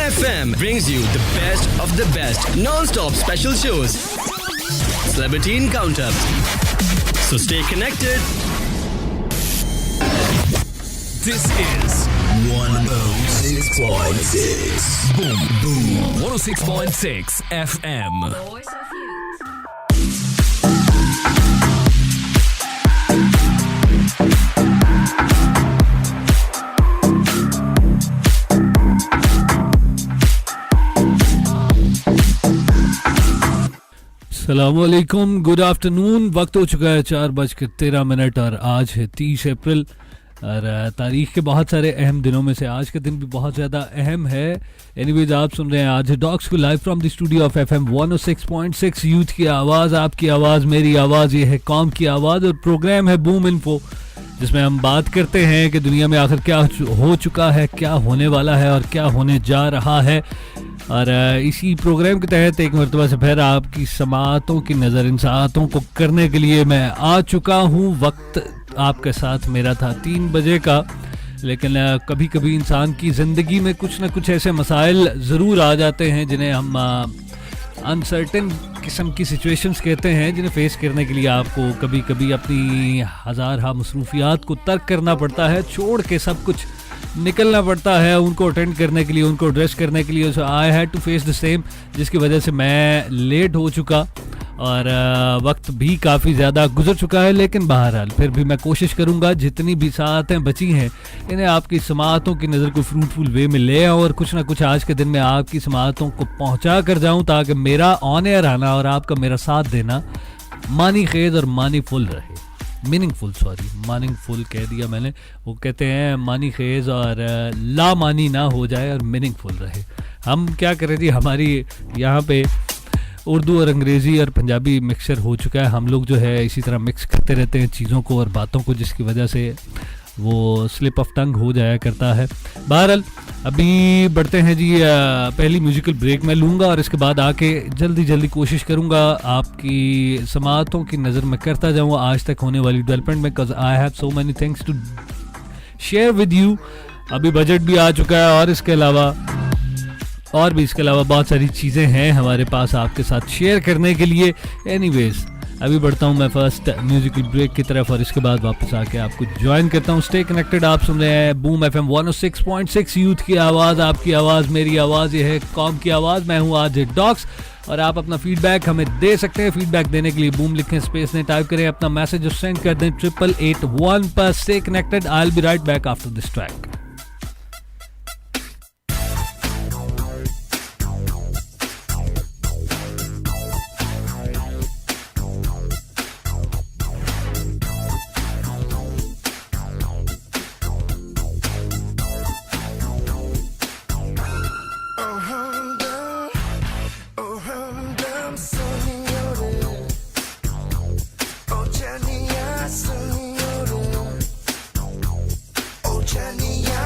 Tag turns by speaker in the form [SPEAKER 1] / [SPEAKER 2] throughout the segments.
[SPEAKER 1] FM brings you the best of the best non-stop special shows. Celebrity Encounter. So stay connected.
[SPEAKER 2] This is
[SPEAKER 3] 106.6
[SPEAKER 2] Boom Boom 106.6 FM.
[SPEAKER 4] Voice of Youth.
[SPEAKER 5] अस्सलामुअलैकुम, good afternoon. वक्त हो चुका है 4:13 और आज है 30 अप्रैल और तारीख के बहुत सारे अहम दिनों में से आज का दिन भी बहुत ज़्यादा अहम है। एनीवेज, आप सुन रहे हैं आज डॉग्स को live from the studio of FM 106.6। Youth की आवाज़, आपकी आवाज़, मेरी आवाज़, ये है कौम की आवाज़ और प्रोग्राम है बूम इन्फो, जिसमें हम बात करते हैं कि दुनिया में आखिर क्या हो चुका है, क्या होने वाला है और क्या होने जा रहा है। और इसी प्रोग्राम के तहत एक मरतबा से फिर आपकी समाअतों की नज़र इंसातों को करने के लिए मैं आ चुका हूँ। वक्त आपके साथ मेरा था 3 बजे का, लेकिन कभी कभी इंसान की ज़िंदगी में कुछ ना कुछ ऐसे मसाइल ज़रूर आ जाते हैं जिन्हें हम अनसर्टेन किस्म की सिचुएशंस कहते हैं, जिन्हें फेस करने के लिए आपको कभी कभी अपनी हज़ार मसरूफियात को तर्क करना पड़ता है, छोड़ के सब कुछ निकलना पड़ता है उनको अटेंड करने के लिए, उनको एड्रेस करने के लिए। So I had to face the same, जिसकी वजह से मैं लेट हो चुका और वक्त भी काफ़ी ज़्यादा गुजर चुका है। लेकिन बहरहाल फिर भी मैं कोशिश करूँगा जितनी भी सातें बची हैं इन्हें आपकी समाअतों की नज़र को फ्रूटफुल वे में ले आऊँ और कुछ ना कुछ आज के दिन में आपकी समाअतों को पहुँचा कर जाऊँ, ताकि मेरा ऑन एयर आना और आपका मेरा साथ देना मानी खेज और मानी फुल रहे। मीनिंगफुल कह दिया मैंने। वो कहते हैं मानी खेज और ला मानी ना हो जाए और मीनिंगफुल रहे। हम क्या करें जी, हमारी यहाँ पे उर्दू और अंग्रेज़ी और पंजाबी मिक्सचर हो चुका है। हम लोग जो है इसी तरह मिक्स करते रहते हैं चीज़ों को और बातों को, जिसकी वजह से वो स्लिप ऑफ टंग हो जाया करता है। बहरहाल अभी बढ़ते हैं जी, पहली म्यूजिकल ब्रेक मैं लूँगा और इसके बाद आके जल्दी कोशिश करूँगा आपकी समाअतों की नज़र में करता जाऊँ आज तक होने वाली डेवलपमेंट में, because I have so many things to share with you. अभी बजट भी आ चुका है और इसके अलावा बहुत सारी चीज़ें हैं हमारे पास आपके साथ शेयर करने के लिए। एनीवेज, अभी बढ़ता हूँ मैं फर्स्ट म्यूजिकल ब्रेक की तरफ और इसके बाद वापस आके आपको ज्वाइन करता हूँ। स्टे कनेक्टेड, आप सुन रहे हैं बूम FM 106.6। यूथ की आवाज़, आपकी आवाज़, मेरी आवाज़, ये है कौम की आवाज़। मैं हूँ आज डॉग्स और आप अपना फीडबैक हमें दे सकते हैं। फीडबैक देने के लिए बूम लिखें, स्पेस ने टाइप करें, अपना मैसेज सेंड कर दें 8881 पर। Stay connected, I will be right back after this track.
[SPEAKER 6] Chania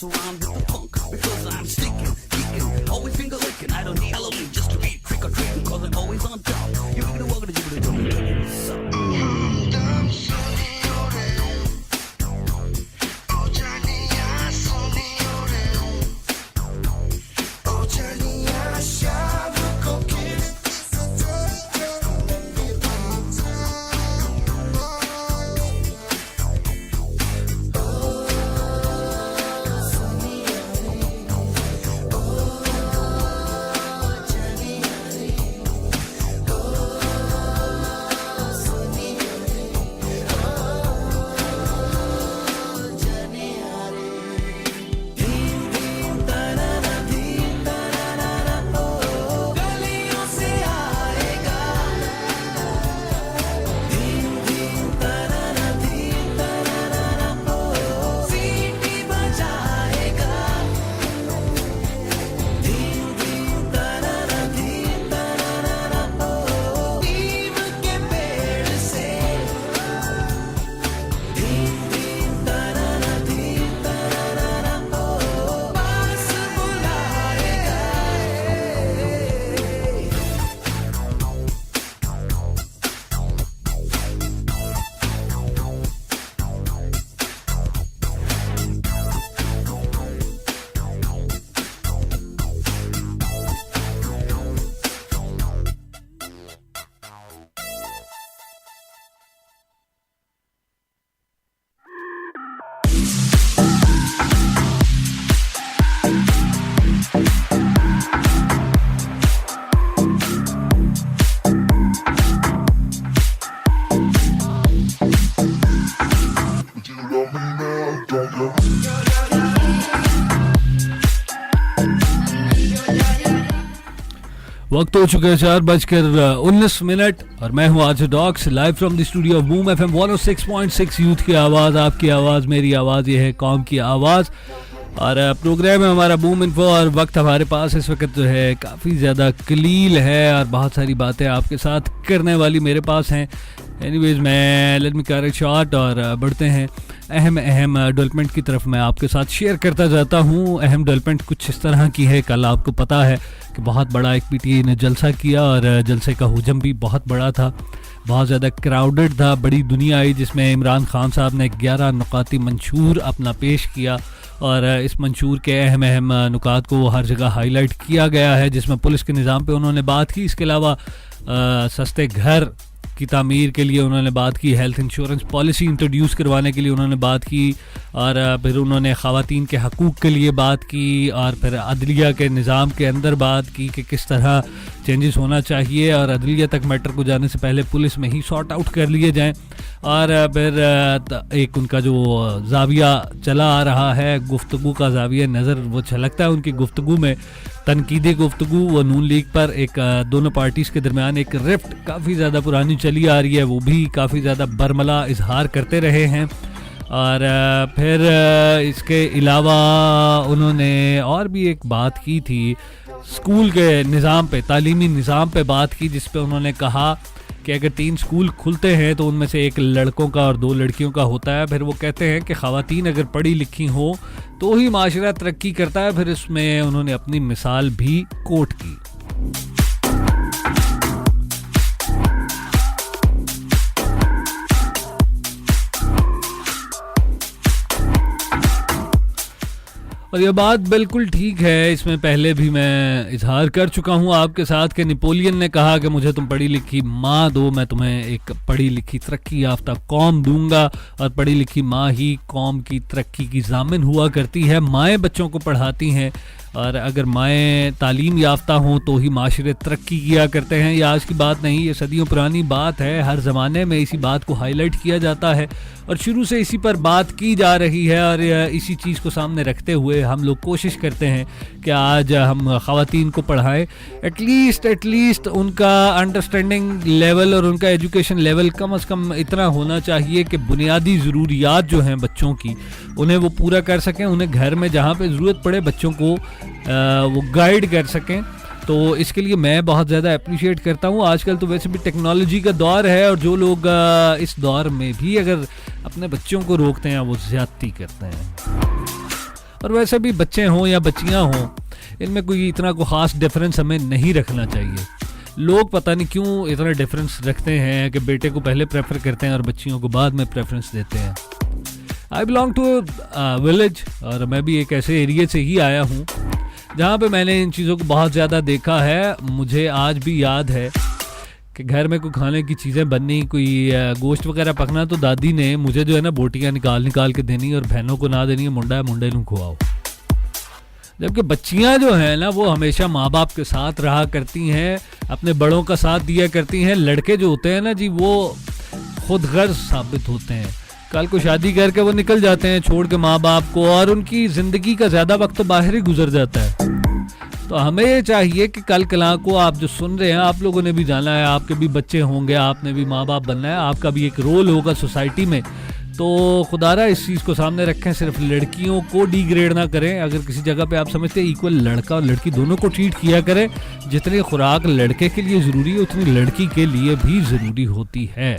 [SPEAKER 3] mess around with the funk because I'm sticking, geeking, always finger licking. I don't need Halloween just to be trick or treating, cause I'm always on top. You can walk to give it
[SPEAKER 5] वक्त हो चुका है 4:19 और मैं हूं आज डॉक्स live from the studio of Boom FM 106.6 youth की आवाज़, आपकी आवाज़, मेरी आवाज़, ये है कौम की आवाज़। और प्रोग्राम है हमारा बूम इन्फो और वक्त हमारे पास इस वक्त जो है काफ़ी ज़्यादा कलील है और बहुत सारी बातें आपके साथ करने वाली मेरे पास हैं। एनीवेज मैं let me cut it short और बढ़ते हैं अहम डेवलपमेंट की तरफ। मैं आपके साथ शेयर करता जाता हूँ। अहम डेवलपमेंट कुछ इस तरह की है, कल आपको पता है कि बहुत बड़ा एक पीटीआई ने जलसा किया और जलसे का हुजम भी बहुत बड़ा था, बहुत ज़्यादा क्राउडेड था, बड़ी दुनिया आई जिसमें इमरान खान साहब ने 11 नुकाती मंशूर अपना पेश किया और इस मंशूर के अहम नुकात को हर जगह हाईलाइट किया गया है, जिसमें पुलिस के निज़ाम पे उन्होंने बात की। इसके अलावा सस्ते घर की तामीर के लिए उन्होंने बात की, हेल्थ इंश्योरेंस पॉलिसी इंट्रोड्यूस करवाने के लिए उन्होंने बात की और फिर उन्होंने ख़वातीन के हकूक़ के लिए बात की और फिर अदलिया के निज़ाम के अंदर बात की कि किस तरह चेंजेस होना चाहिए और अदलिया तक मैटर को जाने से पहले पुलिस में ही सॉर्ट आउट कर लिए जाएं। और फिर एक उनका जो जाविया चला आ रहा है, गुफ्तगू का जाविया नज़र वो झलकता है उनकी गुफ्तगू में, तनकीदी गुफ्तगू वो नून लीग पर एक दोनों पार्टीज़ के दरमियान एक रिफ्ट काफ़ी ज़्यादा पुरानी चली आ रही है, वो भी काफ़ी ज़्यादा बरमला इजहार करते रहे हैं। और फिर इसके अलावा उन्होंने और भी एक बात की थी, स्कूल के निज़ाम पे, तालीमी निज़ाम पे बात की, जिस पे उन्होंने कहा कि अगर 3 स्कूल खुलते हैं तो उनमें से एक लड़कों का और 2 लड़कियों का होता है। फिर वो कहते हैं कि ख़वातीन अगर पढ़ी लिखी हो तो ही माशरा तरक्की करता है। फिर इसमें उन्होंने अपनी मिसाल भी कोट की। और ये बात बिल्कुल ठीक है, इसमें पहले भी मैं इजहार कर चुका हूँ आपके साथ कि नेपोलियन ने कहा कि मुझे तुम पढ़ी लिखी माँ दो, मैं तुम्हें एक पढ़ी लिखी तरक्की याफ्ता कौम दूंगा। और पढ़ी लिखी माँ ही कौम की तरक्की की ज़ामिन हुआ करती है। माएँ बच्चों को पढ़ाती हैं और अगर माएँ तालीम याफ्ता हों तो ही माशरे तरक्की किया करते हैं। ये आज की बात नहीं, ये सदियों पुरानी बात है। हर ज़माने में इसी बात को हाईलाइट किया जाता है और शुरू से इसी पर बात की जा रही है और इसी चीज़ को सामने रखते हुए हम लोग कोशिश करते हैं कि आज हम ख़वातीन को पढ़ाएं। एटलीस्ट उनका अंडरस्टैंडिंग लेवल और उनका एजुकेशन लेवल कम से कम इतना होना चाहिए कि बुनियादी ज़रूरियात जो हैं बच्चों की उन्हें वो पूरा कर सकें। उन्हें घर में जहाँ पे ज़रूरत पड़े बच्चों को वो गाइड कर सकें। तो इसके लिए मैं बहुत ज़्यादा अप्रिशिएट करता हूँ। आजकल तो वैसे भी टेक्नोलॉजी का दौर है और जो लोग इस दौर में भी अगर अपने बच्चों को रोकते हैं वो ज़्यादती करते हैं। और वैसे भी बच्चे हों या बच्चियां हों, इनमें कोई इतना कोई ख़ास डिफरेंस हमें नहीं रखना चाहिए। लोग पता नहीं क्यों इतना डिफरेंस रखते हैं कि बेटे को पहले प्रेफर करते हैं और बच्चियों को बाद में प्रेफरेंस देते हैं। आई बिलोंग टू विलेज, और मैं भी एक ऐसे एरिया से ही आया हूँ जहाँ पे मैंने इन चीज़ों को बहुत ज़्यादा देखा है। मुझे आज भी याद है कि घर में कोई खाने की चीज़ें बननी, कोई गोश्त वगैरह पकना, तो दादी ने मुझे जो है ना बोटियाँ निकाल के देनी और बहनों को ना देनी, मुंडा है मुंडे नू खुआओ। जबकि बच्चियां जो हैं ना वो हमेशा माँ बाप के साथ रहा करती हैं, अपने बड़ों का साथ दिया करती हैं। लड़के जो होते हैं ना जी, वो खुद गर्ज साबित होते हैं। कल को शादी करके वो निकल जाते हैं छोड़ के माँ बाप को, और उनकी ज़िंदगी का ज़्यादा वक्त तो बाहर ही गुजर जाता है। तो हमें ये चाहिए कि कल कला को आप जो सुन रहे हैं, आप लोगों ने भी जाना है, आपके भी बच्चे होंगे, आपने भी माँ बाप बनना है, आपका भी एक रोल होगा सोसाइटी में। तो खुदारा इस चीज़ को सामने रखें, सिर्फ लड़कियों को डिग्रेड ना करें। अगर किसी जगह पे आप समझते हैं इक्वल लड़का और लड़की दोनों को ट्रीट किया करें। जितनी खुराक लड़के के लिए ज़रूरी है उतनी लड़की के लिए भी ज़रूरी होती है।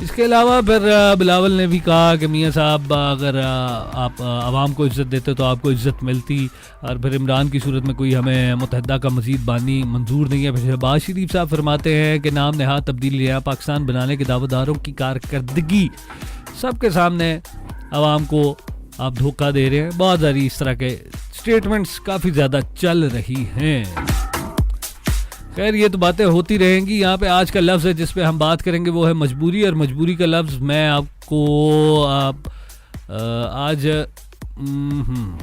[SPEAKER 5] इसके अलावा फिर बिलावल ने भी कहा कि मियाँ साहब, अगर आप आवाम को इज़्ज़त देते तो आपको इज़्ज़त मिलती, और फिर इमरान की सूरत में कोई हमें मुत्तहदा का मज़ीद बानी मंजूर नहीं है। फिर शहबाज शरीफ साहब फरमाते हैं कि नाम नहाद तब्दीलियाँ पाकिस्तान बनाने के दावेदारों की कारकर्दगी सबके सामने आवाम को आप धोखा दे रहे हैं। बहुत सारी इस तरह के स्टेटमेंट्स काफ़ी ज़्यादा चल रही हैं। खैर ये तो बातें होती रहेंगी। यहाँ पे आज का लफ्ज़ है जिस पे हम बात करेंगे वो है मजबूरी, और मजबूरी का लफ्ज़ मैं आपको आज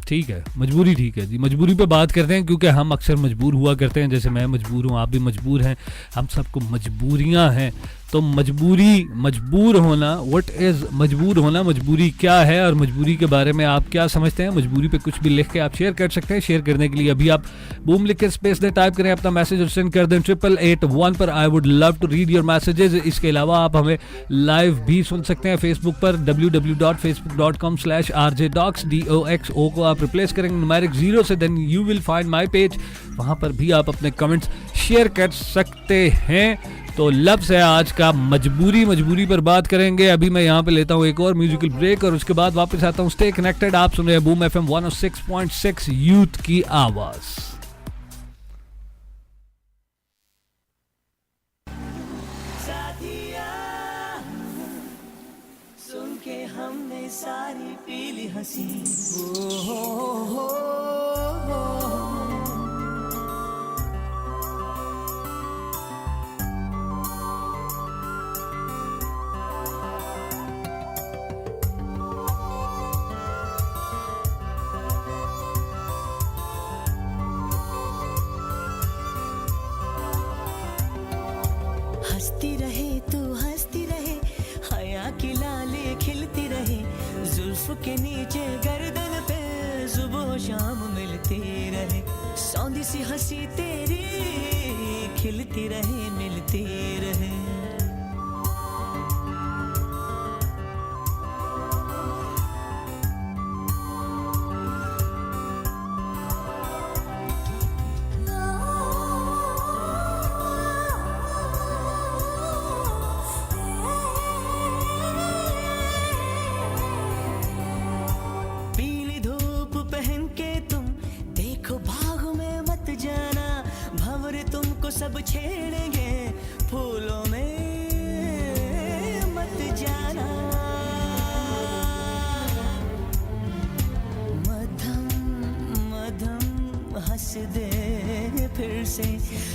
[SPEAKER 5] ठीक है, मजबूरी ठीक है जी, मजबूरी पे बात करते हैं, क्योंकि हम अक्सर मजबूर हुआ करते हैं। जैसे मैं मजबूर हूँ, आप भी मजबूर हैं, हम सबको मजबूरियाँ हैं। तो मजबूरी, मजबूर होना, व्हाट इज़ मजबूर होना, मजबूरी क्या है, और मजबूरी के बारे में आप क्या समझते हैं? मजबूरी पे कुछ भी लिख के आप शेयर कर सकते हैं। शेयर करने के लिए अभी आप बूम लिख के स्पेस दे, टाइप करें अपना मैसेज और सेंड कर दें 8881 पर। I would love to read your messages. इसके अलावा आप हमें लाइव भी सुन सकते हैं फेसबुक पर, www.facebook.com/rjdocs, DOXO को आप रिप्लेस करेंगे न्यूमेरिक 0 से, then you will find my page. वहाँ पर भी आप अपने कमेंट्स शेयर कर सकते हैं। तो लफ्ज़ है आज का मजबूरी। मजबूरी पर बात करेंगे। अभी मैं यहाँ पे लेता हूँ एक और म्यूजिकल ब्रेक, और उसके बाद वापस आता हूँ। स्टे कनेक्टेड, आप सुन रहे हैं बूम FM 106.6, यूथ की आवाज़।
[SPEAKER 3] सुन के हमने सारी पीली हंसी, हो। हंसती रहे तू हंसती रहे, हया की लाली खिलती रहे, जुल्फ के नीचे गर्दन पे सुबह शाम मिलती रहे, सौंधी सी हंसी तेरी खिलती रहे मिलती रहे। सब छेड़ेंगे फूलों में मत जाना, मधम मधम हंस दे फिर से,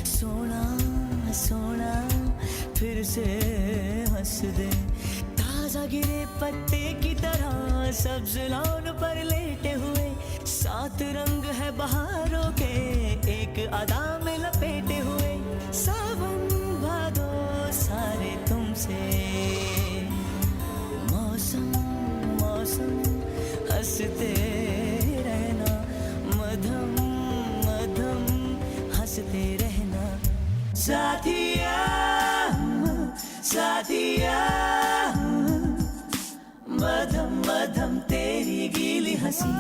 [SPEAKER 3] सोना सोना फिर से हंस दे, ताजा गिरे पत्ते की तरह सब्ज लॉन पर लेटे हुए, 7 रंग है बहारों के एक अदा में लपेटे हुए, सावन भादो सारे तुमसे, मौसम मौसम हंसते रहना, मधम मधम हंसते रहना, साथिया साथिया, मधम मधम तेरी गीली हंसी,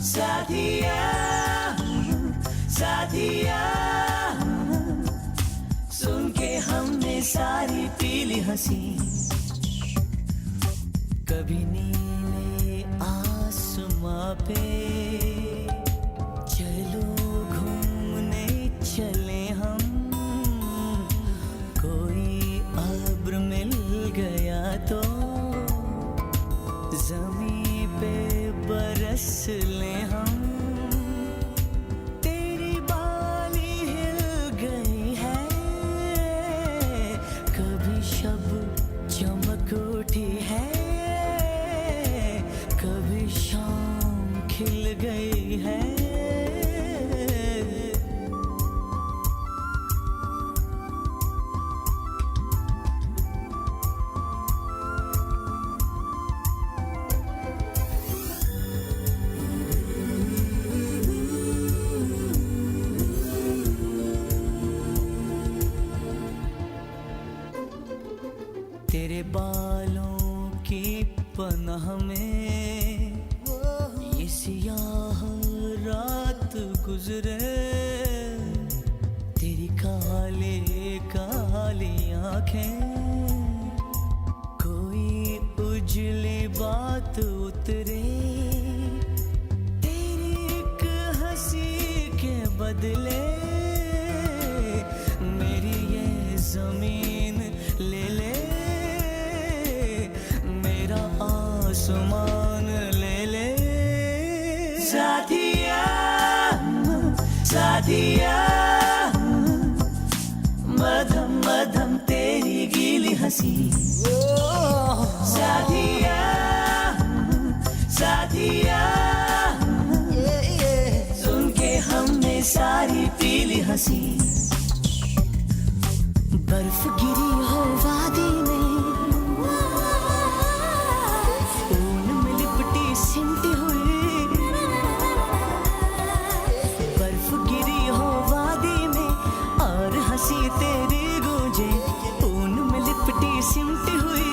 [SPEAKER 3] साथिया साथिया, सुन के हमने सारी पीली हंसी, कभी नींद आसमां पे चलो घूमने चले हम, कोई अब्र मिल गया तो ज़मीं पे बरस ले हम, तेरी बाली हिल गई है, कभी शब चमक उठी है, कभी शाम खिल गई है। तेरे बालों की पनाह में ये सियाह रात गुजरे, तेरी काले काली आंखें, कोई उजली बात उतरे, तेरी एक हंसी के बदले मेरी ये जमीन ले ले, आसमान ले ले। साथिया साथिया मधम मधम तेरी गीली हंसी, साथिया साथिया सुन के हमने सारी पीली हंसी, बर्फ गिरी हो वादी में, सिमटी हुई बर्फ गिरी हो वादी में, और हंसी तेरी गूंजे ऊन में लिपटी सिमटी हुई,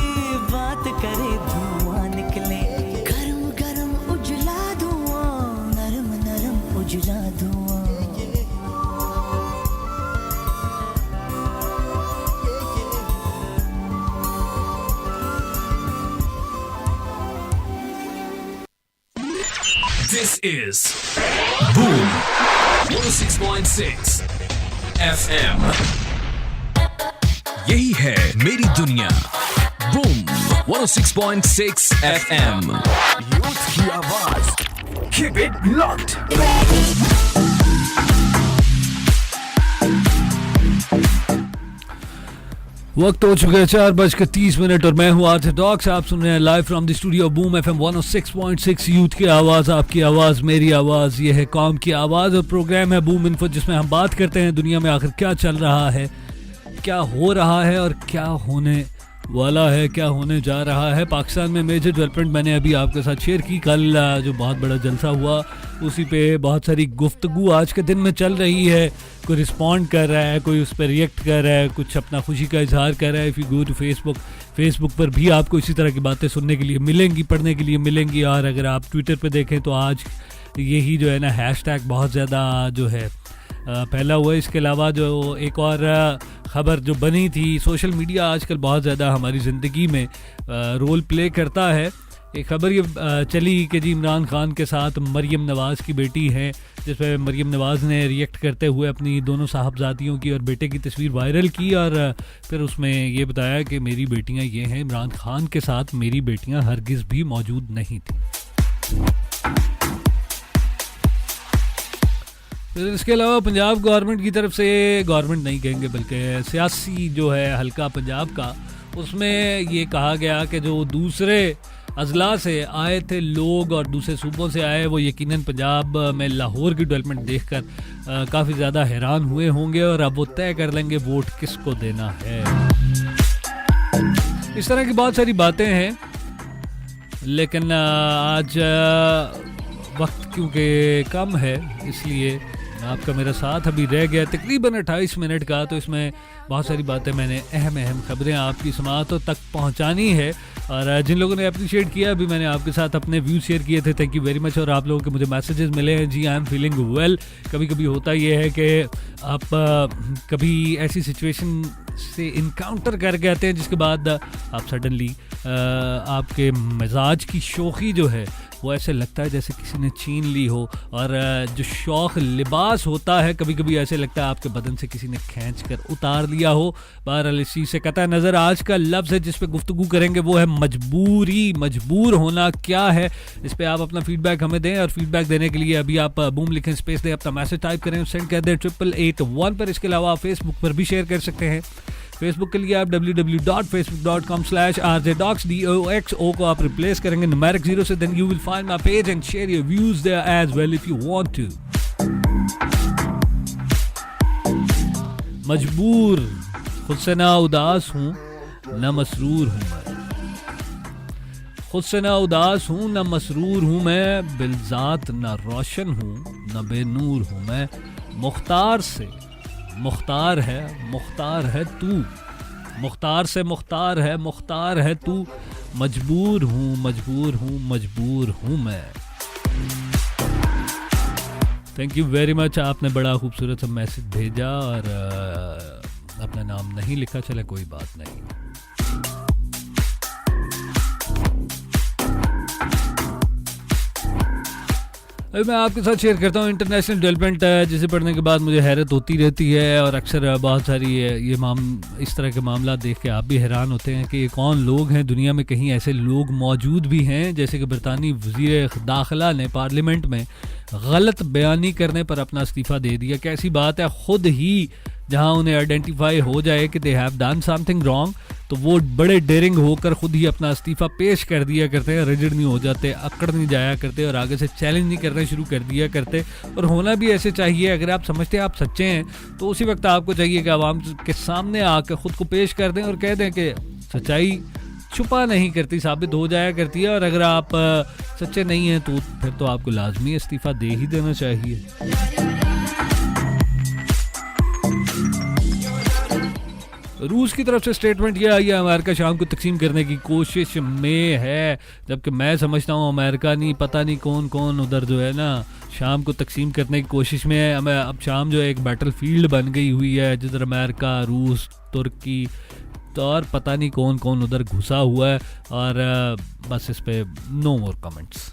[SPEAKER 3] बात करे धुआं निकले, गरम गरम उजला धुआं, नरम नरम उजला धुआं।
[SPEAKER 2] This is Boom 106.6 FM. यही है मेरी दुनिया Boom 106.6 FM. यूथ की आवाज Keep it locked.
[SPEAKER 5] वक्त हो चुका है 4:30 और मैं हूँ आर्थर डॉक्स। आप सुन रहे हैं live from the studio boom FM 106.6। Youth की आवाज़, आपकी आवाज़, मेरी आवाज़, ये है कौम की आवाज़ और प्रोग्राम है बूम इन्फो, जिसमें हम बात करते हैं दुनिया में आखिर क्या चल रहा है, क्या हो रहा है और क्या होने वाला है, क्या होने जा रहा है। पाकिस्तान में मेजर डेवलपमेंट मैंने अभी आपके साथ शेयर की। कल जो बहुत बड़ा जलसा हुआ उसी पे बहुत सारी गुफ्तगू आज के दिन में चल रही है। कोई रिस्पॉन्ड कर रहा है, कोई उस पर रिएक्ट कर रहा है, कुछ अपना खुशी का इजहार कर रहा है। If you go to Facebook पर भी आपको इसी तरह की बातें सुनने के लिए मिलेंगी, पढ़ने के लिए मिलेंगी। और अगर आप ट्विटर पे देखें तो आज यही जो है ना हैशटैग बहुत ज़्यादा जो है फैला हुआ है। इसके अलावा जो एक और ख़बर जो बनी थी, सोशल मीडिया आजकल बहुत ज़्यादा हमारी ज़िंदगी में रोल प्ले करता है। एक ख़बर ये चली कि जी इमरान खान के साथ मरियम नवाज़ की बेटी है, जिस पर मरियम नवाज़ ने रिएक्ट करते हुए अपनी दोनों साहबजादियों की और बेटे की तस्वीर वायरल की और फिर उसमें ये बताया कि मेरी बेटियां ये हैं, इमरान खान के साथ मेरी बेटियां हरगिज़ भी मौजूद नहीं थी। फिर इसके अलावा पंजाब गवर्नमेंट की तरफ से, गवर्नमेंट नहीं कहेंगे बल्कि सियासी जो है हल्का पंजाब का, उसमें ये कहा गया कि जो दूसरे अजला से आए थे लोग और दूसरे सूबों से आए, वो यकीनन पंजाब में लाहौर की डेवलपमेंट देखकर काफ़ी ज़्यादा हैरान हुए होंगे और अब वो तय कर लेंगे वोट किसको देना है। इस तरह की बहुत सारी बातें हैं, लेकिन आज वक्त क्योंकि कम है इसलिए आपका मेरा साथ अभी रह गया तकरीबन 28 मिनट का, तो इसमें बहुत सारी बातें मैंने अहम खबरें आपकी समाअतों तक पहुंचानी है। और जिन लोगों ने अप्रिशिएट किया, अभी मैंने आपके साथ अपने व्यूज़ शेयर किए थे, थैंक यू वेरी मच। और आप लोगों के मुझे मैसेजेस मिले हैं, जी आई एम फीलिंग वेल। कभी कभी होता ये है कि आप कभी ऐसी सिचुएशन से इनकाउंटर करके आते हैं जिसके बाद आप सडनली आपके मिजाज की शोखी जो है वो ऐसे लगता है जैसे किसी ने छीन ली हो। और जो शौक लिबास होता है कभी कभी ऐसे लगता है आपके बदन से किसी ने खींच कर उतार लिया हो। बहरहाल इस चीज़ से कतई नज़र आज का लफ्ज़ है जिस पे गुफ्तगू करेंगे वो है मजबूरी। मजबूर होना क्या है, इस पे आप अपना फीडबैक हमें दें। और फीडबैक देने के लिए अभी आप बूम लिखें, स्पेस दें, अपना मैसेज टाइप करें, सेंड कर दें 8881 पर। इसके अलावा आप फेसबुक पर भी शेयर कर सकते हैं। फेसबुक के लिए आप www.facebook.com/rjdocs को आप रिप्लेस करेंगे न्यूमेरिक 0 से, then you will find my page and share your views there as well if you want to. मजबूर, खुद से ना उदास हूं ना मसरूर हूं मैं, खुद से ना उदास हूं ना मसरूर हूं मैं, बिलजात ना रोशन हूं ना बेनूर हूं मैं, मुख्तार से मुख्तार है तू, मुख्तार से मुख्तार है तू, मजबूर हूँ मैं। थैंक यू वेरी मच, आपने बड़ा खूबसूरत सा मैसेज भेजा और अपना नाम नहीं लिखा, चले कोई बात नहीं। अभी मैं आपके साथ शेयर करता हूँ इंटरनेशनल डेवलपमेंट, जिसे पढ़ने के बाद मुझे हैरत होती रहती है और अक्सर बहुत सारी इस तरह के मामला देख के आप भी हैरान होते हैं कि ये कौन लोग हैं। दुनिया में कहीं ऐसे लोग मौजूद भी हैं, जैसे कि बरतानी वज़ीर दाखिला ने पार्लियामेंट में गलत बयानी करने पर अपना इस्तीफ़ा दे दिया। कैसी बात है, खुद ही जहां उन्हें आइडेंटिफाई हो जाए कि they have done something wrong तो वो बड़े डेयरिंग होकर खुद ही अपना इस्तीफ़ा पेश कर दिया करते हैं, रिजिड नहीं हो जाते, अकड़ नहीं जाया करते और आगे से चैलेंज नहीं करना शुरू कर दिया करते। और होना भी ऐसे चाहिए। अगर आप समझते हैं आप सच्चे हैं तो उसी वक्त आपको चाहिए कि आवाम के सामने आकर खुद को पेश कर दें और कह दें कि सच्चाई छुपा नहीं करती, साबित हो जाया करती है। और अगर आप सच्चे नहीं हैं तो फिर तो आपको लाजमी इस्तीफ़ा दे ही देना चाहिए। रूस की तरफ से स्टेटमेंट यह आई है, अमेरिका शाम को तकसीम करने की कोशिश में है, जबकि मैं समझता हूँ अमेरिका नहीं, पता नहीं कौन कौन उधर जो है ना शाम को तकसीम करने की कोशिश में है। अब शाम जो है एक बैटल फील्ड बन गई हुई है जिधर अमेरिका, रूस, तुर्की तो और पता नहीं कौन कौन उधर घुसा हुआ है। और बस इस पे नो मोर कमेंट्स।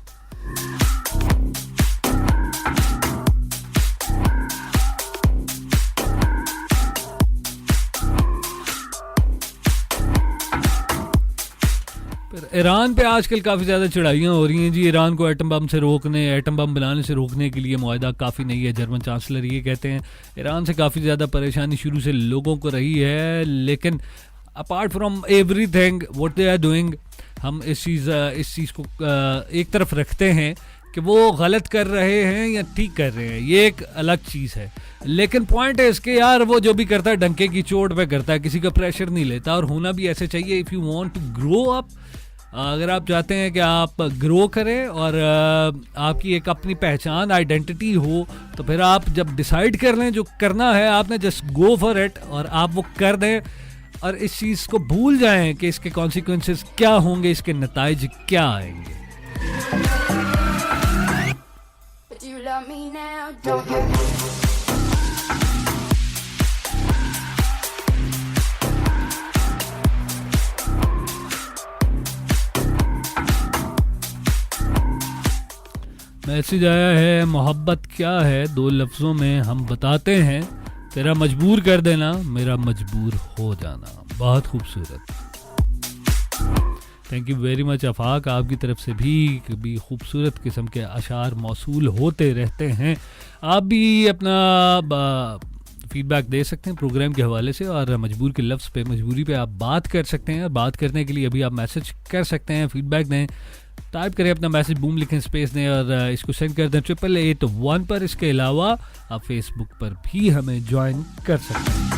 [SPEAKER 5] ईरान पे आजकल काफ़ी ज़्यादा चढ़ाइयाँ हो रही हैं जी। ईरान को एटम बम बनाने से रोकने के लिए मुआहदा काफ़ी नहीं है। जर्मन चांसलर ये कहते हैं ईरान से काफ़ी ज़्यादा परेशानी शुरू से लोगों को रही है, लेकिन apart from everything what they are doing, हम इस चीज़ को एक तरफ रखते हैं कि वो गलत कर रहे हैं या ठीक कर रहे हैं, ये एक अलग चीज़ है। लेकिन पॉइंट है इसके यार, वो जो भी करता है डंके की चोट पे करता है, किसी का प्रेशर नहीं लेता। और होना भी ऐसे चाहिए। If you want to grow up, अगर आप चाहते हैं कि आप ग्रो करें और आपकी एक अपनी पहचान, आइडेंटिटी हो, तो फिर आप जब डिसाइड कर लें जो करना है आपने, जस्ट गो फॉर इट और आप वो कर दें और इस चीज़ को भूल जाएं कि इसके कॉन्सिक्वेंसेस क्या होंगे, इसके नताइज क्या आएंगे। मैसेज आया है, मोहब्बत क्या है 2 लफ्ज़ों में हम बताते हैं, तेरा मजबूर कर देना, मेरा मजबूर हो जाना। बहुत खूबसूरत, thank you very much Afaq. आपकी तरफ से भी कभी खूबसूरत किस्म के अशार मौसूल होते रहते हैं। आप भी अपना फीडबैक दे सकते हैं प्रोग्राम के हवाले से और मजबूर के लफ्ज़ पे, मजबूरी पे आप बात कर सकते हैं। और बात करने के लिए अभी आप मैसेज कर सकते हैं, फीडबैक दें, टाइप करें अपना मैसेज, बूम लिखें, स्पेस दें और इसको सेंड कर दें 8881 पर। इसके अलावा आप फेसबुक पर भी हमें ज्वाइन कर सकते हैं।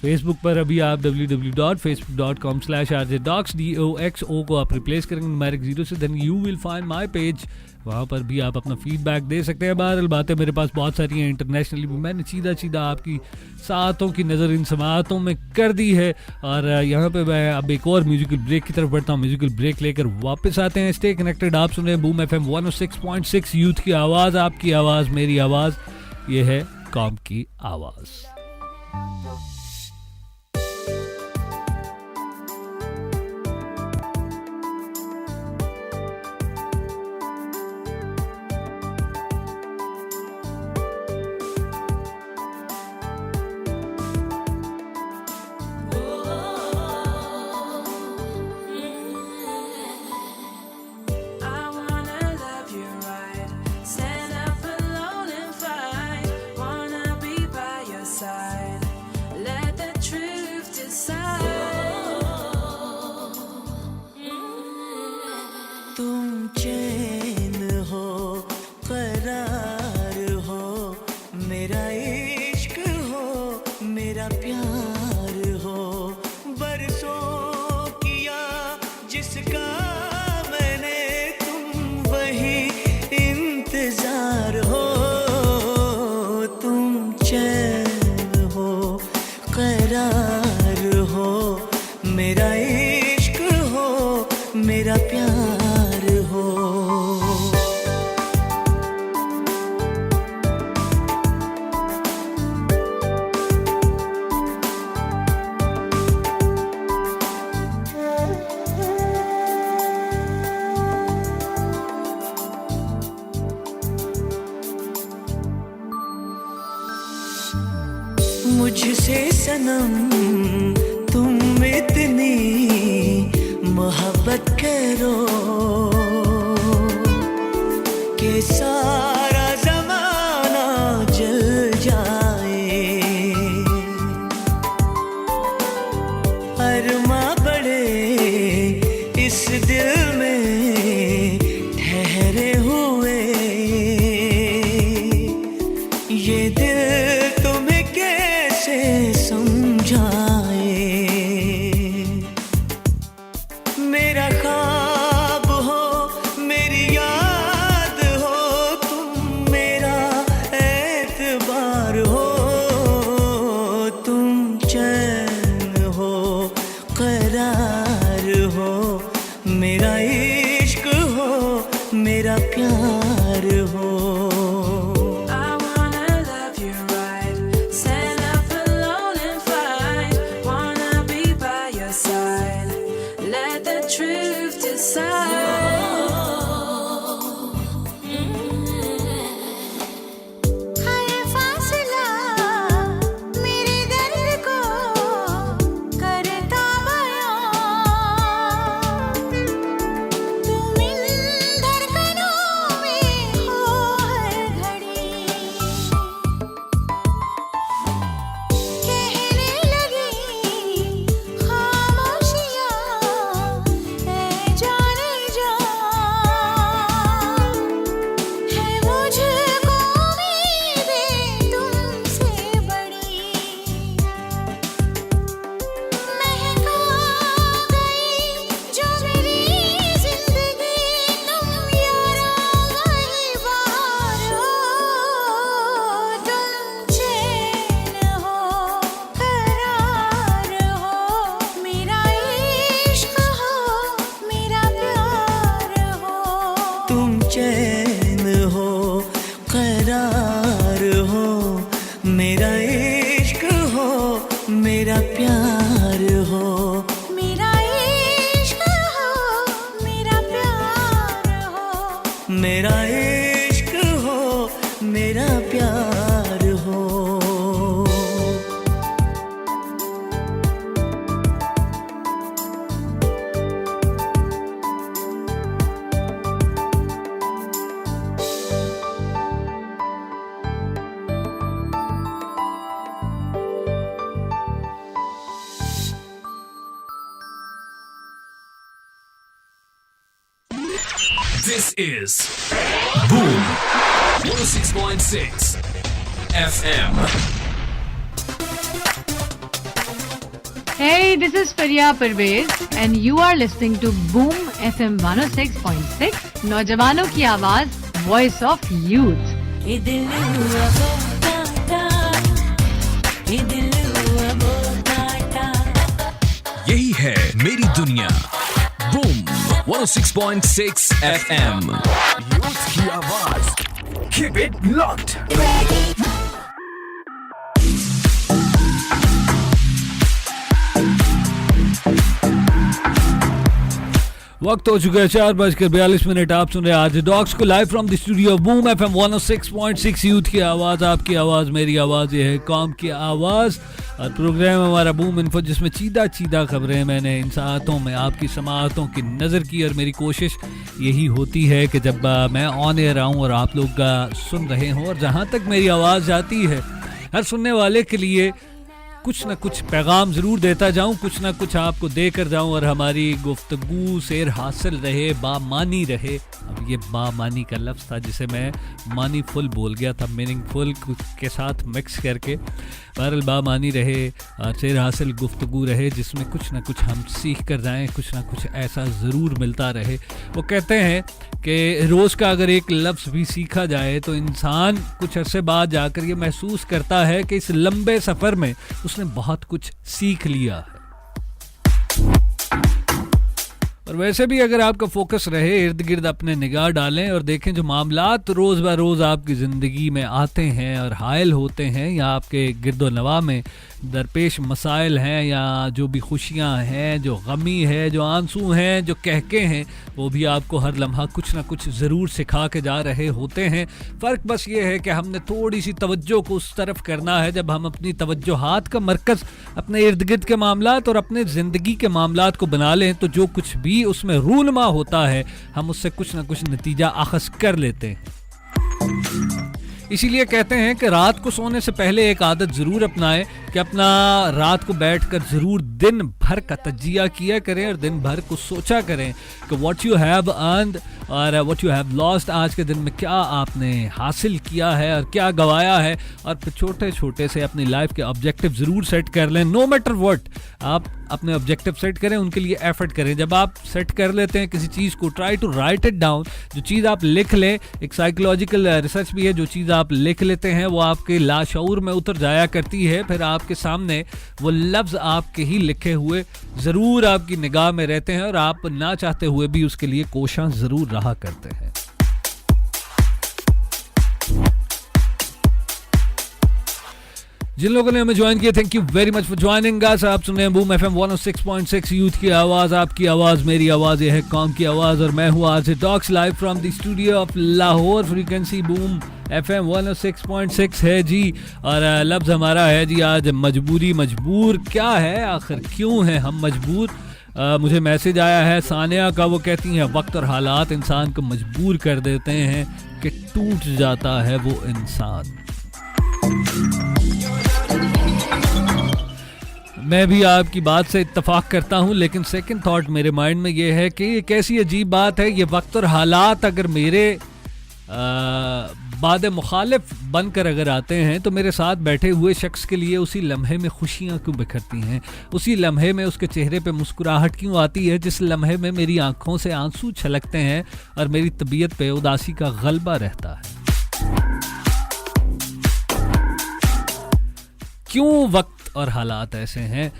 [SPEAKER 5] फेसबुक पर अभी आप www.facebook.com/rjdocs को आप रिप्लेस करेंगे न्यूमेरिक 0 से, then you will find my page. वहाँ पर भी आप अपना फीडबैक दे सकते हैं। बहरहाल बातें मेरे पास बहुत सारी हैं, इंटरनेशनली भी मैंने सीधा आपकी सातों की नज़र इन समातों में कर दी है। और यहाँ पे मैं अब एक और म्यूजिकल ब्रेक की तरफ बढ़ता हूँ। म्यूजिकल ब्रेक लेकर वापस आते हैं। स्टे कनेक्टेड, आप सुन रहे हैं बूम FM 106.6, यूथ की आवाज़, आपकी आवाज़, मेरी आवाज़, ये है कौम की आवाज़।
[SPEAKER 3] मेरा इश्क हो मेरा प्यार हो बरसों किया जिसका मैंने तुम वही इंतजार हो तुम चैन हो करार हो मेरा इश्क हो मेरा प्यार हो मुझसे सनम तुम इतनी मोहब्बत करो कि सारा जमाना जल जाए अरमा बड़े इस दिल में ठहरे हुए ये दिल तुम्हें कैसे समझाए मेरा ख्वाब हो मेरी याद हो तुम मेरा एतबार हो तुम चैन हो करार हो मेरा इश्क हो मेरा प्यार हो
[SPEAKER 4] truth decide हाय फासला मेरे दर्द को करता बयां तुम इन धड़कनों में हो हर घड़ी कहने लगी खामोशियां जाने जा है मुझको उम्मीदें तुमसे बड़ी महका गई जो मेरी जिंदगी तुम यारा वही बाहर हो तुम चैन हो करार हो मेरा इश्क हो मेरा प्यार हो
[SPEAKER 3] तुम चैन हो करार हो मेरा इश्क हो मेरा प्यार हो
[SPEAKER 4] मेरा इश्क हो मेरा प्यार हो
[SPEAKER 3] मेरा इश्क हो मेरा प्यार हो
[SPEAKER 2] This is Boom 106.6 FM.
[SPEAKER 6] Hey, this is Faria Parvez and you are listening to Boom FM 106.6, नौजवानों की आवाज, Voice of Youth.
[SPEAKER 3] ये दिल हुआ बोटाटा ये दिल हुआ बोटाटा
[SPEAKER 2] यही है मेरी दुनिया. Boom 106.6 FM.
[SPEAKER 7] यूथ की आवाज. Keep it locked.
[SPEAKER 5] वक्त हो चुका है 4:42. आप सुन रहे हैं आज डॉग्स को live from the studio boom FM 106.6 youth की आवाज़, आपकी आवाज़, मेरी आवाज़, ये है कौम की आवाज़. और प्रोग्राम हमारा बूम इन्फो जिसमें चीदा खबरें मैंने इन सातों में आपकी समाअतों की नज़र की. और मेरी कोशिश यही होती है कि जब मैं ऑन एयर आऊँ और आप लोग सुन रहे हों और जहाँ तक मेरी आवाज़ जाती है हर सुनने वाले के लिए कुछ ना कुछ पैगाम ज़रूर देता जाऊं, कुछ ना कुछ आपको देकर जाऊं और हमारी गुफ्तगू सेर हासिल रहे, बामानी रहे। अब ये बामानी का लफ्ज़ था जिसे मैं मानी फुल बोल गया था, मीनिंगफुल के साथ मिक्स करके। बहरहाल बामानी रहे, सेर हासिल गुफ्तगू रहे जिसमें कुछ ना कुछ हम सीख कर जाएं, कुछ ना कुछ ऐसा ज़रूर मिलता रहे। वो कहते हैं कि रोज़ का अगर एक लफ्ज़ भी सीखा जाए तो इंसान कुछ अरसे बाद जाकर ये महसूस करता है कि इस लंबे सफ़र में उसने बहुत कुछ सीख लिया है। और वैसे भी अगर आपका फोकस रहे, इर्द गिर्द अपने निगाह डालें और देखें जो मामलात रोज़ ब रोज़ आपकी ज़िंदगी में आते हैं और हायल होते हैं, या आपके गिरदो नवा में दरपेश मसाइल हैं, या जो भी खुशियां हैं, जो गमी है, जो आंसू हैं, जो कहके हैं, वो भी आपको हर लम्हा कुछ ना कुछ ज़रूर सिखा के जा रहे होते हैं। फ़र्क बस ये है कि हमने थोड़ी सी तवज्जो को उस तरफ करना है। जब हम अपनी तवज्जोहात का मरकज़ अपने इर्द गिर्द के मामलात और अपने ज़िंदगी के मामलात को बना लें तो जो कुछ भी उसमें रूनमा होता है हम उससे कुछ ना कुछ नतीजा अखज़ कर लेते हैं। इसीलिए कहते हैं कि रात को सोने से पहले एक आदत ज़रूर अपनाएं कि अपना रात को बैठकर ज़रूर दिन भर का तजिया किया करें और दिन भर को सोचा करें कि व्हाट यू हैव अर्न्ड और व्हाट यू हैव लॉस्ट, आज के दिन में क्या आपने हासिल किया है और क्या गवाया है। और फिर छोटे छोटे से अपनी लाइफ के ऑब्जेक्टिव ज़रूर सेट कर लें। नो मैटर व्हाट आप अपने ऑब्जेक्टिव सेट करें, उनके लिए एफर्ट करें। जब आप सेट कर लेते हैं किसी चीज़ को, try to write it down. जो चीज़ आप लिख लें, एक साइकोलॉजिकल रिसर्च भी है, जो चीज़ आप लिख लेते हैं वो आपके लाशऊर में उतर जाया करती है। फिर आपके सामने वो लफ्ज़ आपके ही लिखे हुए ज़रूर आपकी निगाह में रहते हैं और आप ना चाहते हुए भी उसके लिए कोशिश ज़रूर रहा करते हैं। जिन लोगों ने हमें ज्वाइन किया, thank you very much for joining us. आप सुन रहे हैं बूम एफएम 106.6, यूथ की आवाज़, आपकी आवाज़, मेरी आवाज़, ये है कौम की आवाज़। और मैं हूँ RJ talks live from the studio of Lahore. Frequency boom FM 106.6 है जी। और लफ्ज़ हमारा है जी आज मजबूरी। मजबूर क्या है आखिर, क्यों है हम मजबूर? मुझे मैसेज आया है सानिया का, वो कहती हैं वक्त और हालात इंसान को मजबूर कर देते हैं कि टूट जाता है वो इंसान। मैं भी आपकी बात से इत्तफाक करता हूं, लेकिन सेकंड थॉट मेरे माइंड में ये है कि ये कैसी अजीब बात है। ये वक्त और हालात अगर मेरे बाद मुखालिफ बनकर अगर आते हैं तो मेरे साथ बैठे हुए शख्स के लिए उसी लम्हे में खुशियां क्यों बिखरती हैं, उसी लम्हे में उसके चेहरे पे मुस्कुराहट क्यों आती है, जिस लम्हे में मेरी आंखों से आंसू छलकते हैं और मेरी तबीयत पे उदासी का गलबा रहता है। क्यों वक्त और हालात ऐसे हैं?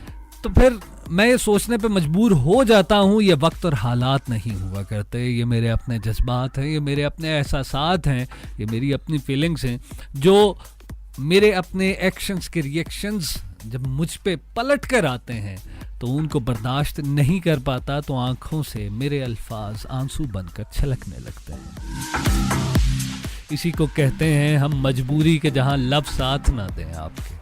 [SPEAKER 5] तो फिर मैं ये सोचने पे मजबूर हो जाता हूँ ये वक्त और हालात नहीं हुआ करते, ये मेरे अपने जज्बात हैं, ये मेरे अपने एहसासात हैं, ये मेरी अपनी फीलिंग्स हैं, जो मेरे अपने एक्शंस के रिएक्शंस जब मुझ पे पलट कर आते हैं तो उनको बर्दाश्त नहीं कर पाता, तो आंखों से मेरे अल्फाज आंसू बनकर छलकने लगते हैं। इसी को कहते हैं हम मजबूरी के जहाँ लफ्ज़ साथ ना दें आपके।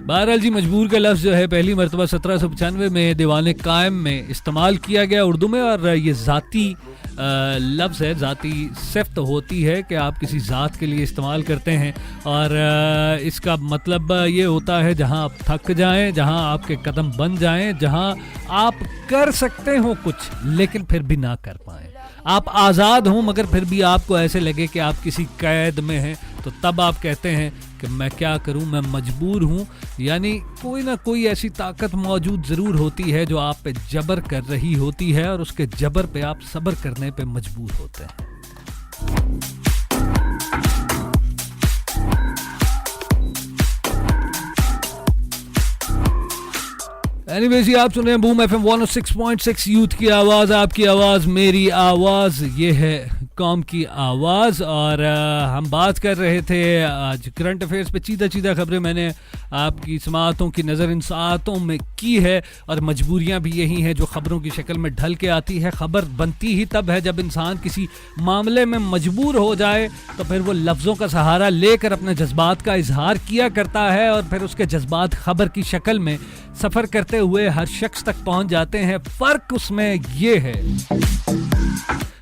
[SPEAKER 5] बहरहाल जी, मजबूर का लफ्ज़ जो है पहली मरतबा 1795 में दीवाने कायम में इस्तेमाल किया गया उर्दू में। और ये ज़ाती लफ्ज़ है, ज़ाती सिफ्त होती है कि आप किसी ज़ात के लिए इस्तेमाल करते हैं। और इसका मतलब ये होता है जहां आप थक जाएं, जहां आपके कदम बन जाएं, जहां आप कर सकते हो कुछ लेकिन फिर भी ना कर पाएं, आप आज़ाद हों मगर फिर भी आपको ऐसे लगे कि आप किसी कैद में हैं, तो तब आप कहते हैं कि मैं क्या करूं, मैं मजबूर हूं। यानी कोई ना कोई ऐसी ताकत मौजूद ज़रूर होती है जो आप पे जबर कर रही होती है और उसके जबर पे आप सब्र करने पे मजबूर होते हैं। एनीवेज, आप सुन रहे हैं बूम एफएम 106.6, यूथ की आवाज़, आपकी आवाज़, मेरी आवाज़, ये है कौम की आवाज़। और हम बात कर रहे थे आज करंट अफेयर्स पे। चीदा खबरें मैंने आपकी समातों की नज़र इन सातों में की है और मजबूरियां भी यही हैं जो ख़बरों की शक्ल में ढल के आती है। ख़बर बनती ही तब है जब इंसान किसी मामले में मजबूर हो जाए, तो फिर वो लफ्ज़ों का सहारा लेकर अपने जज्बात का इजहार किया करता है और फिर उसके जज्बात ख़बर की शक्ल में सफ़र करते हुए हर शख्स तक पहुंच जाते हैं। फ़र्क उसमें ये है,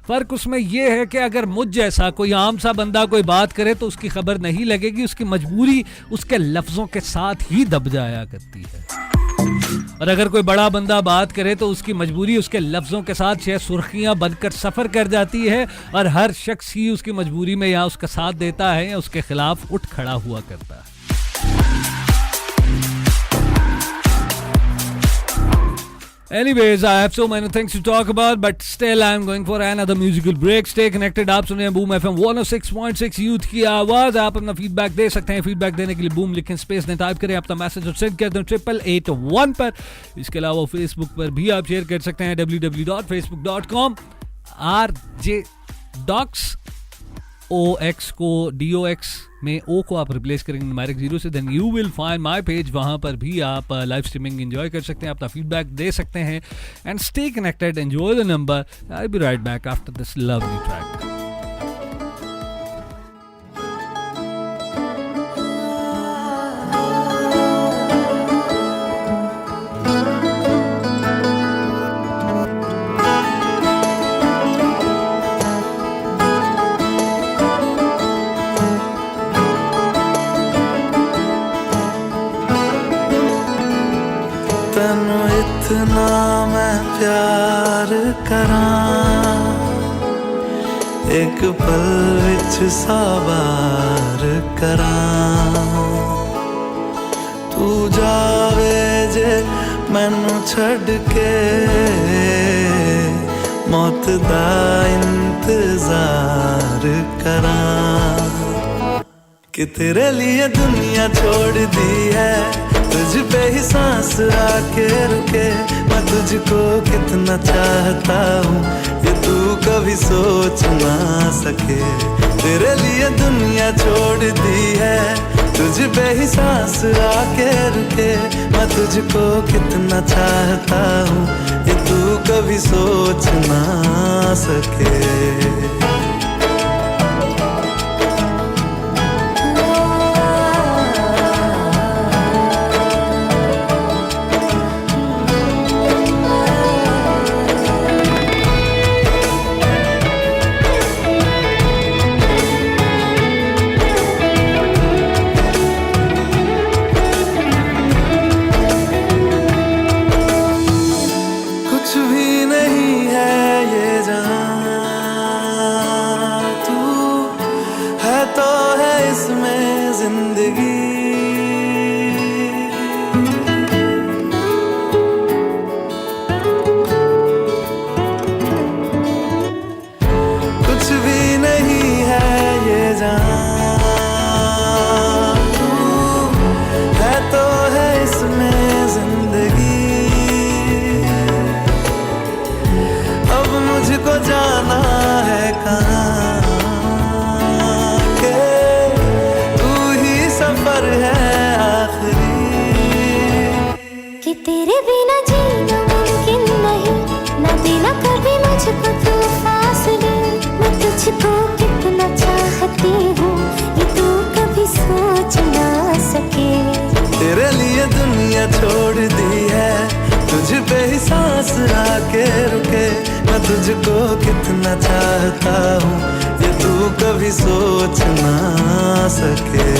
[SPEAKER 5] फ़र्क उसमें ये है कि अगर मुझ जैसा कोई आम सा बंदा कोई बात करे तो उसकी खबर नहीं लगेगी, उसकी मजबूरी उसके लफ्ज़ों के साथ ही दब जाया करती है। और अगर कोई बड़ा बंदा बात करे तो उसकी मजबूरी उसके लफ्ज़ों के साथ यह सुर्खियां बनकर सफ़र कर जाती है और हर शख्स ही उसकी मजबूरी में या उसका साथ देता है या उसके खिलाफ उठ खड़ा हुआ करता है। Anyways, I have so many things to talk about, but still I'm going for another musical break. Stay connected. आप सुन रहे हैं बूम FM 106.6 यूथ की आवाज। आप अपना फीडबैक दे सकते हैं। फीडबैक देने के लिए बूम लिखें, स्पेस ने टाइप करें, अपना मैसेज और सेंड कर दें 8881 पर। इसके अलावा फेसबुक पर भी आप शेयर कर सकते हैं www.facebook.com RJ Docs OX को DOX में O को आप रिप्लेस करेंगे न्यूमेरिक 0 से, then you will find my page. वहां पर भी आप लाइव स्ट्रीमिंग एंजॉय कर सकते हैं, अपना फीडबैक दे सकते हैं। And stay connected, enjoy the number. I will be right back after this lovely track.
[SPEAKER 8] इतना मैं प्यार करां, एक पल विच सावार करां। तू जावे जे मैनू छड़ के, मौत दा इंतजार करां। कि तेरे लिए दुनिया छोड़ दी है, तुझ पे ही सांस आके रुके। मैं तुझको कितना चाहता हूँ ये तू कभी सोच ना सके। तेरे लिए दुनिया छोड़ दी है, तुझ पे ही सांस आके रुके। मैं तुझको कितना चाहता हूँ ये तू कभी सोच ना सके। तुझको कितना चाहता हूँ ये तू कभी सोच ना सके।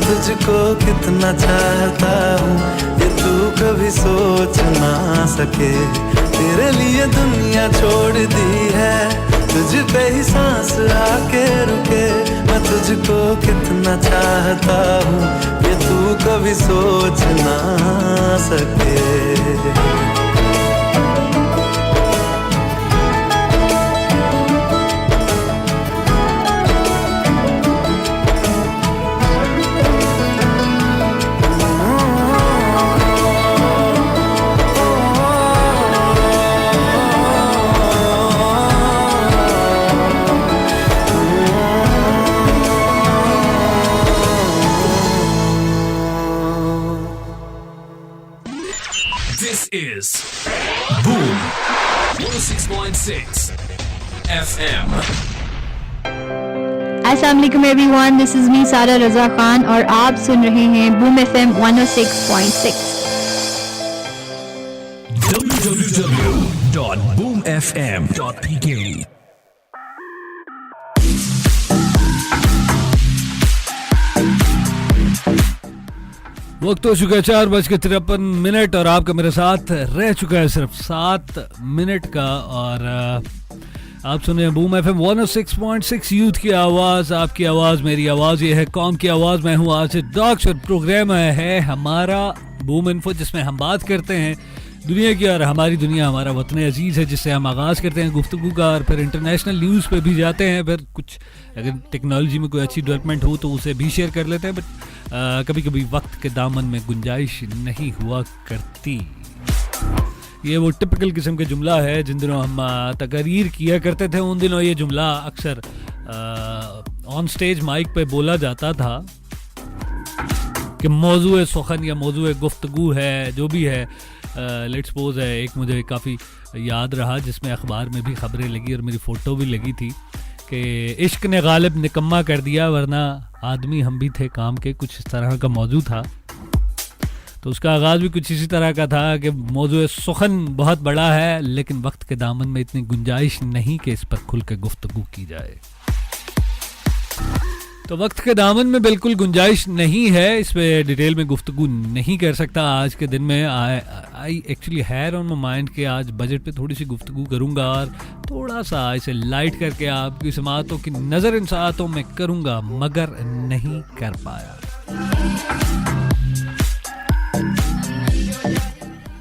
[SPEAKER 8] तुझको कितना चाहता हूँ ये तू कभी सोच ना सके। तेरे लिए दुनिया छोड़ दी है, तुझ पे ही सांस आके रुके। मैं तुझको कितना चाहता हूँ ये तू कभी सोच ना सके।
[SPEAKER 2] This is Boom 106.6 FM.
[SPEAKER 9] अस्सलाम वालेकुम एवरीवन, दिस इज मी सारा रजा खान और आप सुन रहे हैं बूम एफएम 106.6।
[SPEAKER 2] www.boomfm.pk
[SPEAKER 5] वक्त हो चुका है 4:53 और आपका मेरे साथ रह चुका है सिर्फ 7 मिनट का। और आप सुने बूम एफएम 106.6 यूथ की आवाज़, आपकी आवाज़, मेरी आवाज़, ये है कौम की आवाज़। मैं हूँ आज डॉक्स और प्रोग्राम है हमारा बूम इन्फो, जिसमें हम बात करते हैं दुनिया की और हमारी दुनिया हमारा वतन अजीज़ है, जिससे हम आगाज़ करते हैं गुफ्तगू का और फिर इंटरनेशनल न्यूज़ पे भी जाते हैं। फिर कुछ अगर टेक्नोलॉजी में कोई अच्छी डेवलपमेंट हो तो उसे भी शेयर कर लेते हैं, बट कभी कभी वक्त के दामन में गुंजाइश नहीं हुआ करती। ये वो टिपिकल किस्म का जुमला है। जिन दिनों हम तकरीर किया करते थे उन दिनों ये जुमला अक्सर ऑन स्टेज माइक पे बोला जाता था कि मौजूए सुखन या मौजूए गुफ्तगू है, जो भी है। लेट्स सपोज है, एक मुझे काफ़ी याद रहा जिसमें अखबार में भी खबरें लगी और मेरी फ़ोटो भी लगी थी कि इश्क ने गालिब निकम्मा कर दिया वरना आदमी हम भी थे काम के, कुछ इस तरह का मौजू था। तो उसका आगाज़ भी कुछ इसी तरह का था कि मौजू सुखन बहुत बड़ा है लेकिन वक्त के दामन में इतनी गुंजाइश नहीं कि इस पर खुल के गुफ्तगू की जाए। तो वक्त के दामन में बिल्कुल गुंजाइश नहीं है, इस पे डिटेल में गुफ्तगू नहीं कर सकता आज के दिन में। I actually had on my mind कि आज बजट पे थोड़ी सी गुफ्तगू करूंगा और थोड़ा सा इसे लाइट करके आपकी समातों की नज़र इंसातों में करूंगा, मगर नहीं कर पाया।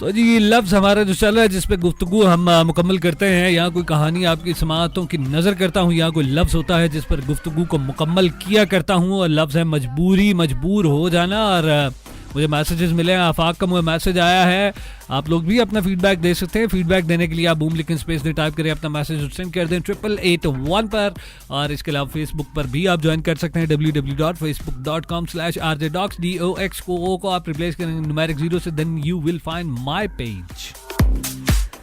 [SPEAKER 5] तो जी लफ्ज़ हमारा जो चल रहा है जिस पे गुफ्तगू हम मुकम्मल करते हैं, यहाँ कोई कहानी आपकी समातों की नज़र करता हूँ, यहाँ कोई लफ्ज़ होता है जिस पर गुफ्तगू को मुकम्मल किया करता हूँ, और लफ्ज़ है मजबूरी, मजबूर हो जाना। और मुझे मैसेजेस मिले हैं, आफाक का मुझे मैसेज आया है। आप लोग भी अपना फीडबैक दे सकते हैं। फीडबैक देने के लिए आप बूम लिखिन स्पेस में टाइप करें, अपना मैसेज सेंड कर दें 8881 पर। और इसके अलावा फेसबुक पर भी आप ज्वाइन कर सकते हैं www.facebook.com/rjdocs DOX को आप रिप्लेस करेंगे न्यूमेरिक 0 से, then you will find my page.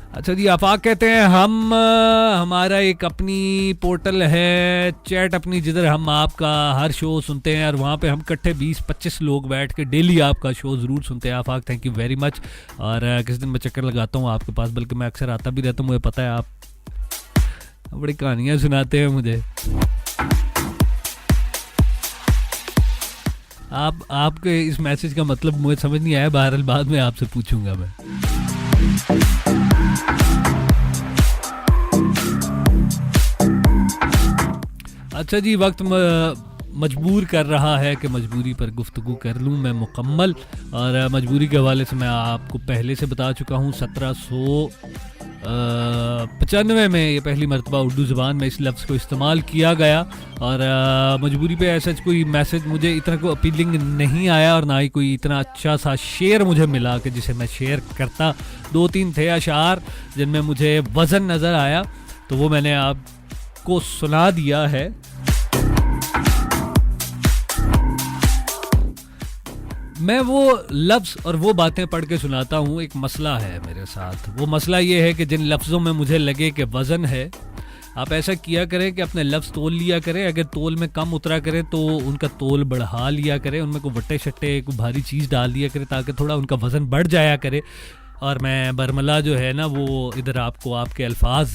[SPEAKER 5] अच्छा जी, आफाक कहते हैं हम हमारा एक अपनी पोर्टल है चैट अपनी, जिधर हम आपका हर शो सुनते हैं और वहाँ पे हम इकट्ठे 20-25 लोग बैठ के डेली आपका शो ज़रूर सुनते हैं। आफाक थैंक यू वेरी मच। और किस दिन मैं चक्कर लगाता हूँ आपके पास, बल्कि मैं अक्सर आता भी रहता हूँ, मुझे पता है आप बड़ी कहानियाँ सुनाते हैं मुझे। आपके इस मैसेज का मतलब मुझे समझ नहीं आया, बहरहाल बाद में आपसे पूछूंगा मैं। अच्छा जी, वक्त मजबूर कर रहा है कि मजबूरी पर गुफ्तगू कर लूँ मैं मुकम्मल। और मजबूरी के हवाले से मैं आपको पहले से बता चुका हूँ, 1795 में ये पहली मरतबा उर्दू ज़बान में इस लफ्ज़ को इस्तेमाल किया गया। और मजबूरी पे ऐसा कोई मैसेज मुझे इतना को अपीलिंग नहीं आया और ना ही कोई इतना अच्छा सा शेर मुझे मिला कि जिसे मैं शेयर करता। 2-3 थे अशार जिनमें मुझे वज़न नज़र आया, तो वो मैंने आपको सुना दिया है। मैं वो लफ्ज़ और वो बातें पढ़ के सुनाता हूँ। एक मसला है मेरे साथ, वो मसला ये है कि जिन लफ्ज़ों में मुझे लगे कि वज़न है, आप ऐसा किया करें कि अपने लफ्ज़ तोल लिया करें। अगर तोल में कम उतरा करें तो उनका तोल बढ़ा लिया करें, उनमें कोई वट्टे शट्टे कोई भारी चीज़ डाल दिया करें ताकि थोड़ा उनका वज़न बढ़ जाया करे। और मैं बरमला जो है ना, वो इधर आपको आपके अल्फाज,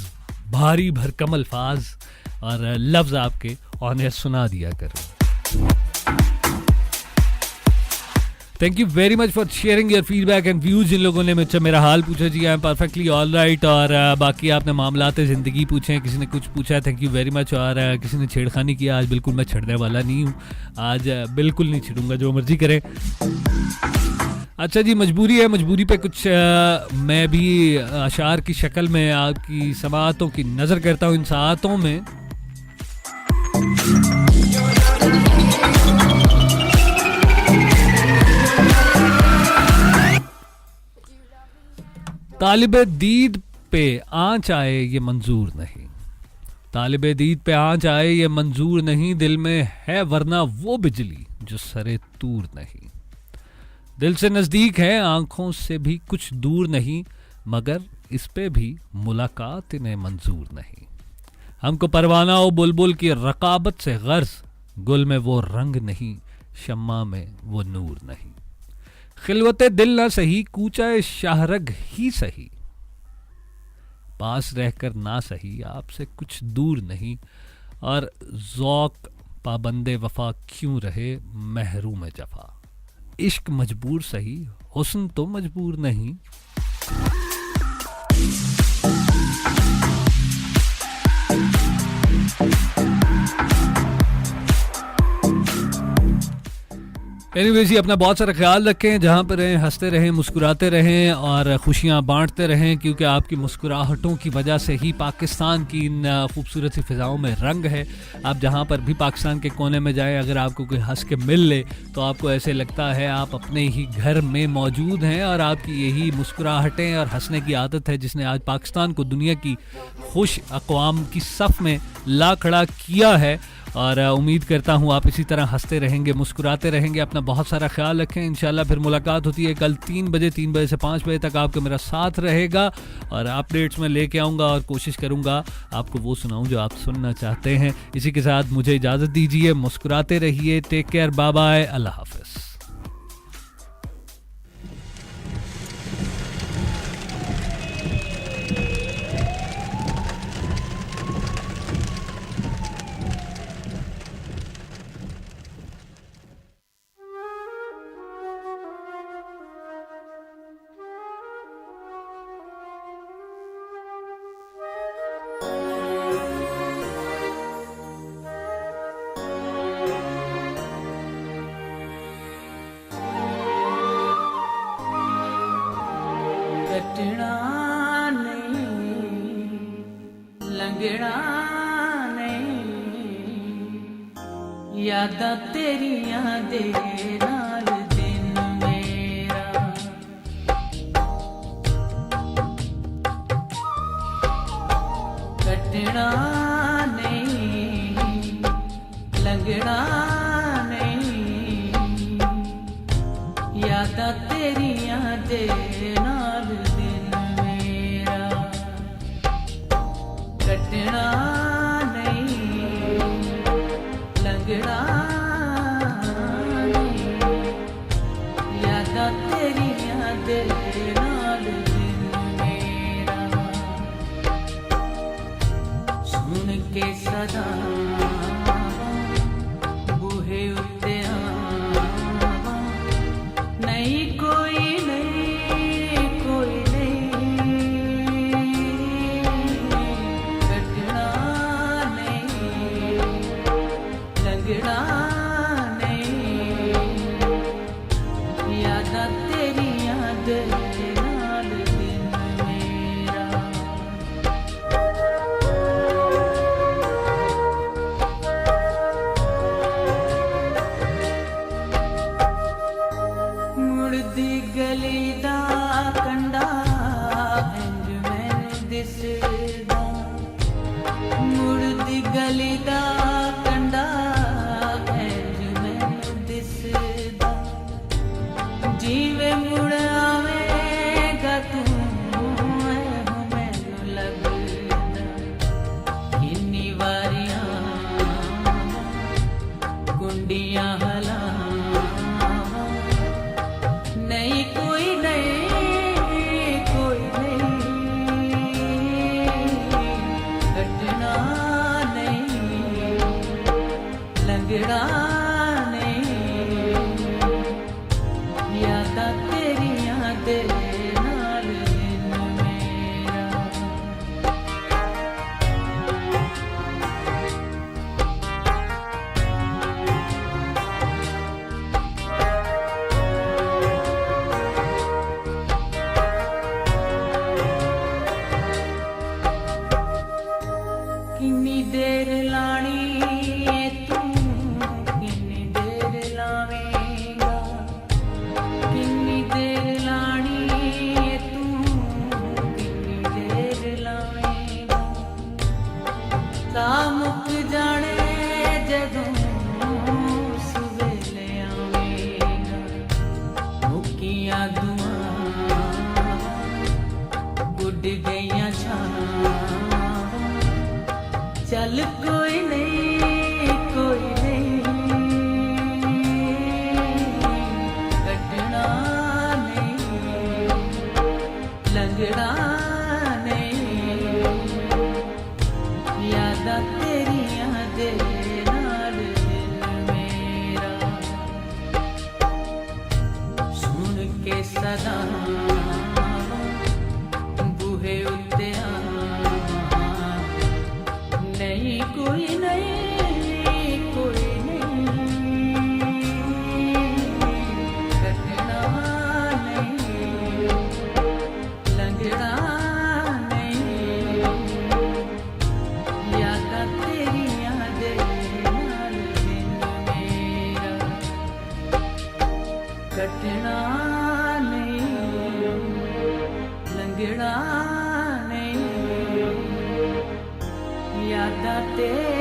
[SPEAKER 5] भारी भरकम अल्फाज और लफ्ज़ आपके ऑन एयर सुना दिया करें। Thank you very much for sharing your feedback and views. जिन लोगों ने मुझसे मेरा हाल पूछा जी, I am perfectly all right. और बाकी आपने मामलात ज़िंदगी पूछे, किसी ने कुछ पूछा, थैंक यू वेरी मच। और किसी ने छेड़खानी किया, आज बिल्कुल मैं छेड़ने वाला नहीं हूँ, आज बिल्कुल नहीं छेड़ूंगा, जो मर्जी करें। अच्छा जी, मजबूरी है, मजबूरी पे कुछ मैं भी अशार की शक्ल में आपकी समाअतों की नज़र करता हूँ। इन सातों में तालिबे दीद पे आँच आए ये मंजूर नहीं, तालिबे दीद पे आँच आए ये मंजूर नहीं, दिल में है वरना वो बिजली जो सरे तूर नहीं। दिल से नज़दीक है, आंखों से भी कुछ दूर नहीं, मगर इस पे भी मुलाकात इन्हें मंजूर नहीं। हमको परवाना हो बुलबुल की रकाबत से गर्ज, गुल में वो रंग नहीं, शम्मा में वो नूर नहीं। खिलवते दिल ना सही, कूचाए शाहरग ही सही, पास रहकर ना सही, आपसे कुछ दूर नहीं। और ज़ौक़ पाबंदे वफा क्यों रहे, महरूम जफा, इश्क मजबूर सही, हुस्न तो मजबूर नहीं। एनीवेज जी, अपना बहुत सारा ख्याल रखें, जहाँ पर रहें हंसते रहें, मुस्कुराते रहें और खुशियाँ बांटते रहें, क्योंकि आपकी मुस्कुराहटों की वजह से ही पाकिस्तान की इन खूबसूरत सी फ़िज़ाओं में रंग है। आप जहाँ पर भी पाकिस्तान के कोने में जाएं, अगर आपको कोई हंस के मिल ले तो आपको ऐसे लगता है आप अपने ही घर में मौजूद हैं। और आपकी यही मुस्कुराहटें और हंसने की आदत है जिसने आज पाकिस्तान को दुनिया की खुश अक़वाम की सफ़ में ला खड़ा किया है। और उम्मीद करता हूँ आप इसी तरह हंसते रहेंगे, मुस्कुराते रहेंगे। अपना बहुत सारा ख्याल रखें। इंशाल्लाह फिर मुलाकात होती है कल 3 बजे से 5 बजे तक आपको मेरा साथ रहेगा और अपडेट्स में लेके आऊँगा और कोशिश करूँगा आपको वो सुनाऊँ जो आप सुनना चाहते हैं। इसी के साथ मुझे इजाज़त दीजिए, मुस्कुराते रहिए, टेक केयर, बाय बाय, अल्लाह हाफ़िज़।
[SPEAKER 3] कटना नहीं, लंघना नहीं, यादां तेरियां दे नाल दिन मेरा। कटना नहीं, लंघना नहीं, यादां तेरियां दे नाल दिन मेरा। कटना नहीं, लंघना नहीं, यादां तेरियां दे नाल दिन मेरा। सुन के सदा बूहे उत्ते आवां, नहीं कोई नहीं, कोई नहीं। कटना नहीं, लंघना नहीं, यादां तेरियां दे नाल दिन मेरा। मुड़दी गली दा कंडा इंज मैनू दिसदा, मुड़दी गली दा कंडा इंज मैनू दिसदा, जीवे मुड़ आवेगा तू ऐहो मैनू लगदा। किन्नी वारियां कुंडियां हलावां, नहीं कोई नहीं, कोई नहीं। कटना नहीं, के सदा बूहे उत्ते नहीं कोई नहीं कोई नहीं कटना नहीं लंघना नहीं यादां तेरियां दे नाल दिन मेरा कटना नहीं लंघना नहीं यादां तेरियां